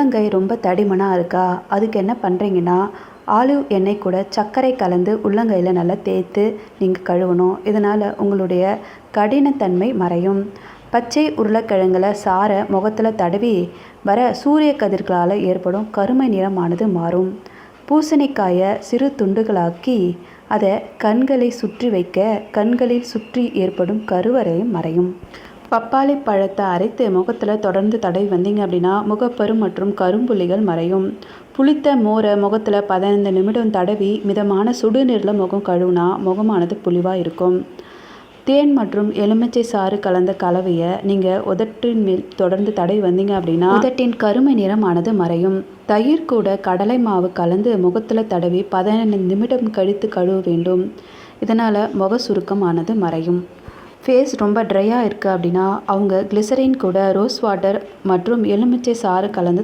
உள்ளங்கை ரொம்ப தடிமனாக இருக்கா, அதுக்கு என்ன பண்ணுறீங்கன்னா, ஆலிவ் எண்ணெய் கூட சர்க்கரை கலந்து உள்ளங்கையில் நல்லா தேய்த்து நீங்கள் கழுவணும். இதனால் உங்களுடைய கடினத்தன்மை மறையும். பச்சை உருளைக்கிழங்குல சாறை முகத்தில் தடவி வர சூரிய கதிர்களால் ஏற்படும் கருமை நிறமானது மாறும். பூசணிக்காயை சிறு துண்டுகளாக்கி அதை கண்களை சுற்றி வைக்க கண்களில் சுற்றி ஏற்படும் கருவறையும் மறையும். பப்பாளி பழத்தை அரைத்து முகத்தில் தொடர்ந்து தடவி வந்தீங்க அப்படின்னா முகப்பரு மற்றும் கரும்புள்ளிகள் மறையும். புளித்த மோரை முகத்தில் 15 நிமிடம் தடவி மிதமான சுடுநீரில் முகம் கழுவுனா முகமானது புளிவாக இருக்கும். தேன் மற்றும் எலுமிச்சை சாறு கலந்த கலவையை நீங்கள் உதட்டின் மேல் தொடர்ந்து தடவி வந்தீங்க அப்படின்னா உதட்டின் கருமை நிறமானது மறையும். தயிர் கூட கடலை மாவு கலந்து முகத்தில் தடவி 15 நிமிடம் கழித்து கழுவ வேண்டும். இதனால் முக சுருக்கமானது மறையும். ஃபேஸ் ரொம்ப ட்ரையாக இருக்குது அப்படின்னா அவங்க கிளிசரின் கூட ரோஸ் வாட்டர் மற்றும் எலுமிச்சை சாறு கலந்து